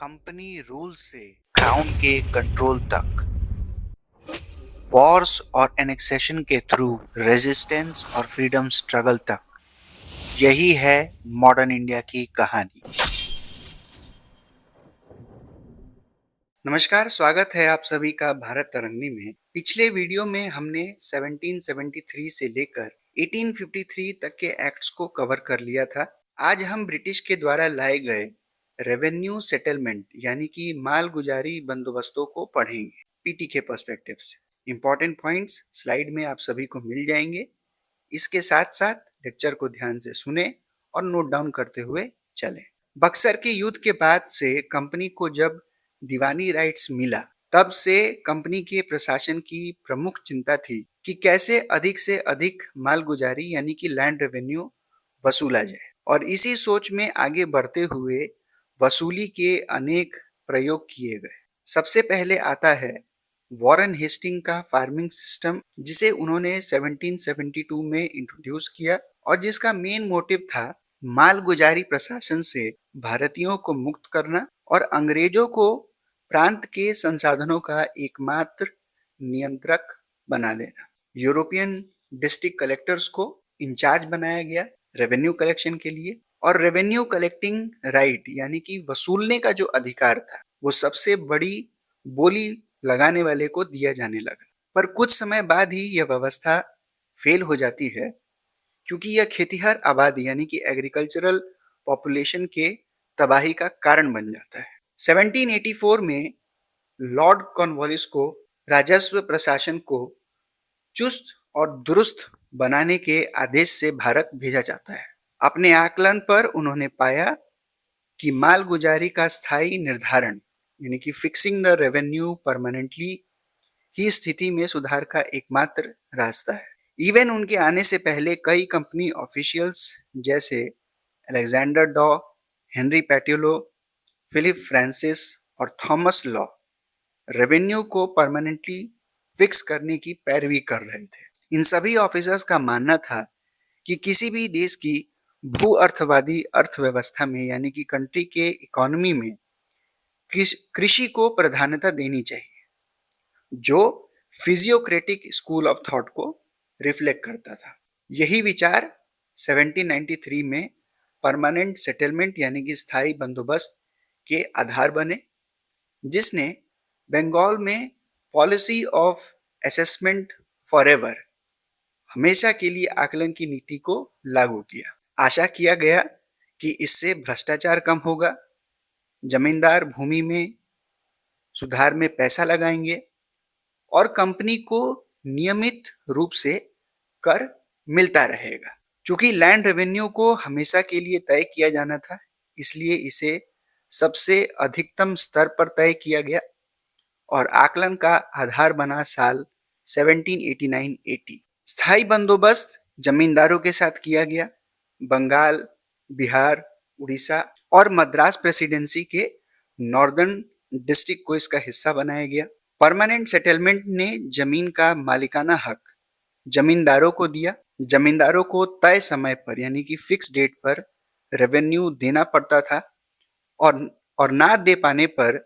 Company rule से crown के control तक, वॉर्स और एनेक्सेशन के थ्रू रेजिस्टेंस और फ्रीडम स्ट्रगल तक, यही है मॉडर्न इंडिया की कहानी। नमस्कार, स्वागत है आप सभी का भारत तरंगिणी में। पिछले वीडियो में हमने 1773 से लेकर 1853 तक के एक्ट्स को कवर कर लिया था। आज हम ब्रिटिश के द्वारा लाए गए रेवेन्यू सेटलमेंट यानी कि माल गुजारी बंदोबस्तों को पढ़ेंगे पीटी के पर्सपेक्टिव से। इंपॉर्टेंट पॉइंट्स स्लाइड में आप सभी को मिल जाएंगे। इसके साथ साथ लेक्चर को ध्यान से सुने और नोट डाउन करते हुए चलें। बक्सर के युद्ध के बाद से कंपनी को जब दीवानी राइट्स मिला, तब से कंपनी के प्रशासन की प्रमुख चिंता थी कि कैसे अधिक से अधिक माल गुजारी यानी कि लैंड रेवेन्यू वसूला जाए, और इसी सोच में आगे बढ़ते हुए वसूली के अनेक प्रयोग किए गए। सबसे पहले आता है वॉरेन हेस्टिंग का फार्मिंग सिस्टम, जिसे उन्होंने 1772 में इंट्रोड्यूस किया और जिसका मेन मोटिव था माल गुजारी प्रशासन से भारतीयों को मुक्त करना और अंग्रेजों को प्रांत के संसाधनों का एकमात्र नियंत्रक बना देना। यूरोपियन डिस्ट्रिक्ट कलेक्टर्स को इंचार्ज बनाया गया रेवेन्यू कलेक्शन के लिए, और रेवेन्यू कलेक्टिंग राइट यानी कि वसूलने का जो अधिकार था वो सबसे बड़ी बोली लगाने वाले को दिया जाने लगा। पर कुछ समय बाद ही यह व्यवस्था फेल हो जाती है, क्योंकि यह खेतीहर आबादी यानी कि एग्रीकल्चरल पॉपुलेशन के तबाही का कारण बन जाता है। 1784 में लॉर्ड कॉर्नवालिस को राजस्व प्रशासन को चुस्त और दुरुस्त बनाने के आदेश से भारत भेजा जाता है। अपने आकलन पर उन्होंने पाया कि माल गुजारी का स्थायी निर्धारण यानी कि फिक्सिंग द रेवेन्यू परमानेंटली ही स्थिति में सुधार का एकमात्र रास्ता है। इवन उनके आने से पहले कई कंपनी ऑफिशियल्स जैसे अलेक्जेंडर डॉ, हेनरी पैट्यूलो, फिलिप फ्रांसिस और थॉमस लॉ रेवेन्यू को परमानेंटली फिक्स करने की पैरवी कर रहे थे। इन सभी ऑफिसर्स का मानना था कि किसी भी देश की भू अर्थवादी अर्थव्यवस्था में यानी कि कंट्री के इकोनॉमी में कृषि को प्राधान्यता देनी चाहिए, जो फिजियोक्रेटिक स्कूल ऑफ थॉट को रिफ्लेक्ट करता था। यही विचार 1793 में परमानेंट सेटलमेंट यानी कि स्थायी बंदोबस्त के आधार बने, जिसने बंगाल में पॉलिसी ऑफ असेसमेंट फॉरएवर हमेशा के लिए आकलन की नीति को लागू किया। आशा किया गया कि इससे भ्रष्टाचार कम होगा, जमींदार भूमि में सुधार में पैसा लगाएंगे और कंपनी को नियमित रूप से कर मिलता रहेगा। चूंकि लैंड रेवेन्यू को हमेशा के लिए तय किया जाना था, इसलिए इसे सबसे अधिकतम स्तर पर तय किया गया और आकलन का आधार बना साल 1789-80। स्थायी बंदोबस्त जमींदारों के साथ किया गया। बंगाल, बिहार, उड़ीसा और मद्रास प्रेसिडेंसी के नॉर्दर्न डिस्ट्रिक्ट को इसका हिस्सा बनाया गया। परमानेंट सेटलमेंट ने जमीन का मालिकाना हक जमींदारों को दिया। जमींदारों को तय समय पर यानी कि फिक्स डेट पर रेवेन्यू देना पड़ता था और ना दे पाने पर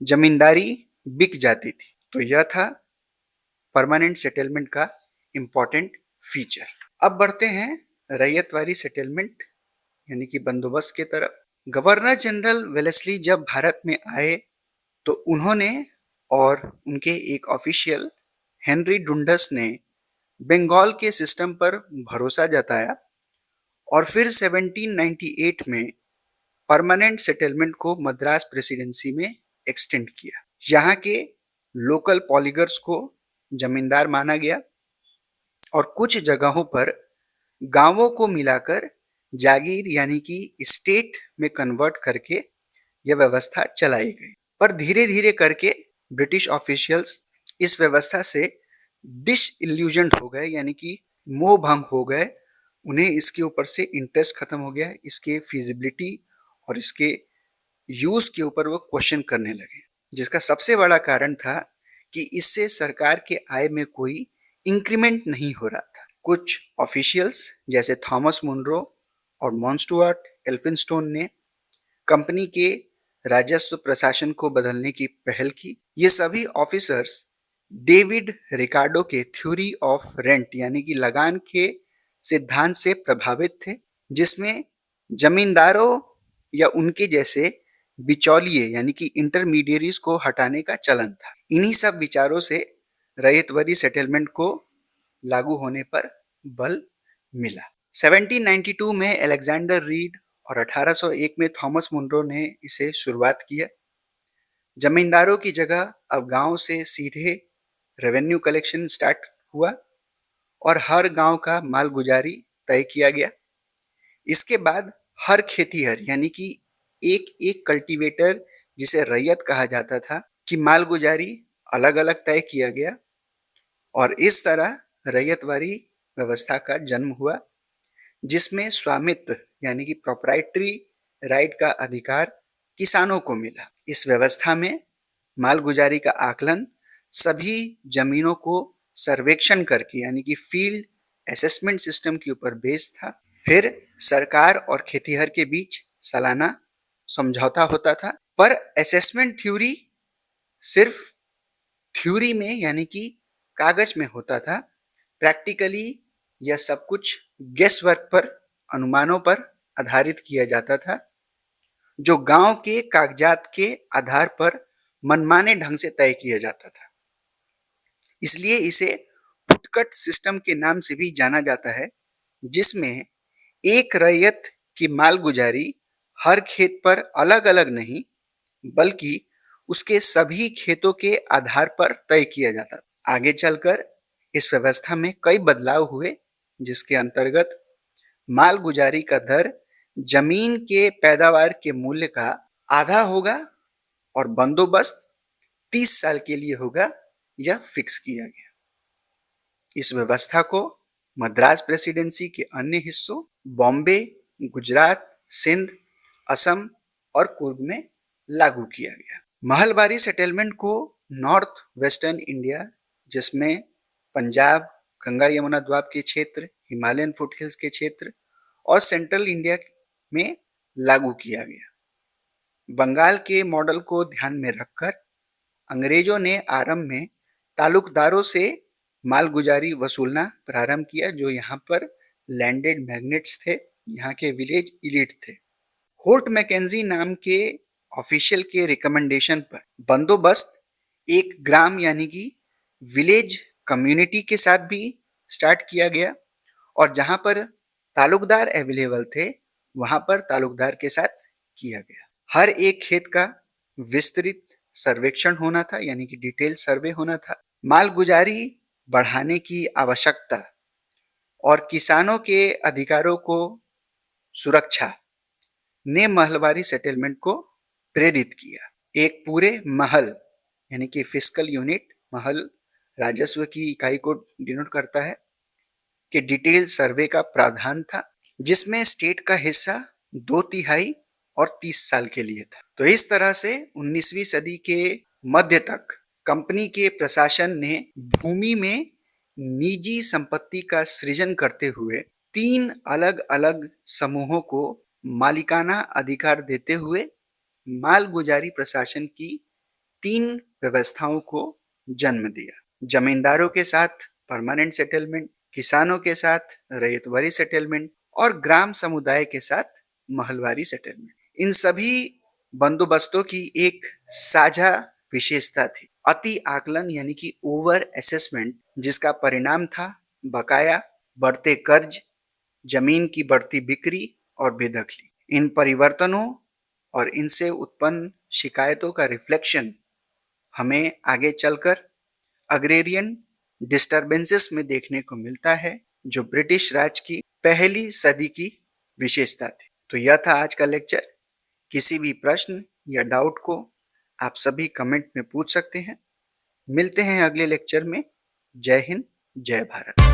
जमींदारी बिक जाती थी। तो यह था परमानेंट सेटलमेंट का इंपॉर्टेंट फीचर। अब बढ़ते हैं रैयतवारी सेटलमेंट यानी कि बंदोबस्त के तरफ। गवर्नर जनरल वेलेस्ली जब भारत में आए तो उन्होंने और उनके एक ऑफिशियल हेनरी डुंडस ने बंगाल के सिस्टम पर भरोसा जताया और फिर 1798 में परमानेंट सेटलमेंट को मद्रास प्रेसिडेंसी में एक्सटेंड किया। यहाँ के लोकल पॉलीगर्स को जमींदार माना गया और कुछ जगहों पर गांवों को मिलाकर जागीर यानी कि स्टेट में कन्वर्ट करके यह व्यवस्था चलाई गई। पर धीरे धीरे करके ब्रिटिश ऑफिशियल्स इस व्यवस्था से डिसइल्यूजन्ड हो गए यानी कि मोह भंग हो गए। उन्हें इसके ऊपर से इंटरेस्ट खत्म हो गया, इसके फिजिबिलिटी और इसके यूज के ऊपर वो क्वेश्चन करने लगे, जिसका सबसे बड़ा कारण था कि इससे सरकार के आय में कोई इंक्रीमेंट नहीं हो रहा था। कुछ ऑफिशियल्स जैसे थॉमस मुनरो और मॉन्स्टुअर्ट एल्फिंस्टोन ने कंपनी के राजस्व प्रशासन को बदलने की पहल की। ये सभी ऑफिसर्स डेविड रिकार्डो के थ्योरी ऑफ रेंट यानी कि लगान के सिद्धांत से प्रभावित थे, जिसमें जमींदारों या उनके जैसे बिचौलिए यानी कि इंटरमीडियरीज को हटाने का चलन था। इन्हीं सब विचारों से रैयतवाड़ी सेटलमेंट को लागू होने पर बल मिला। 1792 में अलेक्जेंडर रीड और 1801 में थॉमस मुनरो ने इसे शुरुआत किया। जमींदारों की जगह अब गांव से सीधे रेवेन्यू कलेक्शन स्टार्ट हुआ और हर गांव का मालगुजारी तय किया गया। इसके बाद हर खेतीहर यानी कि एक एक कल्टीवेटर, जिसे रैयत कहा जाता था, कि मालगुजारी अलग अलग तय किया गया और इस तरह रैयतवाड़ी व्यवस्था का जन्म हुआ, जिसमें स्वामित्व यानी कि प्रोप्राइटरी राइट का अधिकार किसानों को मिला। इस व्यवस्था में मालगुजारी का आकलन सभी जमीनों को सर्वेक्षण करके यानी कि फील्ड असेसमेंट सिस्टम के ऊपर बेस्ड था। फिर सरकार और खेतीहर के बीच सालाना समझौता होता था, पर असेसमेंट थ्योरी सिर्फ थ्योरी में यानी कि कागज में होता था। प्रैक्टिकली यह सब कुछ गेस वर्क पर, अनुमानों पर आधारित किया जाता था, जो गांव के कागजात के आधार पर मनमाने ढंग से तय किया जाता था। इसलिए इसे फुटकट सिस्टम के नाम से भी जाना जाता है, जिसमें एक रैयत की मालगुजारी हर खेत पर अलग अलग नहीं बल्कि उसके सभी खेतों के आधार पर तय किया जाता था। आगे चलकर इस व्यवस्था में कई बदलाव हुए, जिसके अंतर्गत मालगुजारी का दर जमीन के पैदावार के मूल्य का आधा होगा और बंदोबस्त 30 साल के लिए होगा, यह फिक्स किया गया। इस व्यवस्था को मद्रास प्रेसिडेंसी के अन्य हिस्सों बॉम्बे, गुजरात, सिंध, असम और कुर्ग में लागू किया गया। महलबारी सेटलमेंट को नॉर्थ वेस्टर्न इंडिया, जिसमें पंजाब, गंगा यमुना द्वीप के क्षेत्र, हिमालयन फुटहिल्स के क्षेत्र और सेंट्रल इंडिया में लागू किया गया। बंगाल के मॉडल को ध्यान में रखकर अंग्रेजों ने आरंभ में तालुकदारों से मालगुजारी वसूलना प्रारंभ किया, जो यहाँ पर लैंडेड मैग्नेट्स थे, यहाँ के विलेज इलीट थे। होर्ट मैकेंजी नाम के ऑफिशियल के रिकमेंडेशन पर बंदोबस्त एक ग्राम यानी कि विलेज कम्युनिटी के साथ भी स्टार्ट किया गया और जहां पर तालुकदार अवेलेबल थे वहां पर तालुकदार के साथ किया गया। हर एक खेत का विस्तृत सर्वेक्षण होना था यानी कि डिटेल सर्वे होना था। मालगुजारी बढ़ाने की आवश्यकता और किसानों के अधिकारों को सुरक्षा ने महलबारी सेटलमेंट को प्रेरित किया। एक पूरे महल यानी कि फिस्कल यूनिट, महल राजस्व की इकाई को डिनोट करता है, कि डिटेल सर्वे का प्रावधान था, जिसमें स्टेट का हिस्सा 2/3 और 30 साल के लिए था। तो इस तरह से 19वीं सदी के मध्य तक कंपनी के प्रशासन ने भूमि में निजी संपत्ति का सृजन करते हुए 3 अलग अलग समूहों को मालिकाना अधिकार देते हुए मालगुजारी प्रशासन की 3 व्यवस्थाओं को जन्म दिया। जमींदारों के साथ परमानेंट सेटलमेंट, किसानों के साथ रैयतवाड़ी सेटलमेंट और ग्राम समुदाय के साथ महलवारी सेटलमेंट। इन सभी बंदोबस्तों की एक साझा विशेषता थी अति आकलन यानी कि ओवर असेसमेंट, जिसका परिणाम था बकाया, बढ़ते कर्ज, जमीन की बढ़ती बिक्री और बेदखली। इन परिवर्तनों और इनसे उत्पन्न शिकायतों का रिफ्लेक्शन हमें आगे चलकर अग्रेरियन डिस्टर्बेंसेस में देखने को मिलता है, जो ब्रिटिश राज की पहली सदी की विशेषता थी। तो यह था आज का लेक्चर। किसी भी प्रश्न या डाउट को आप सभी कमेंट में पूछ सकते हैं। मिलते हैं अगले लेक्चर में। जय हिंद, जय भारत।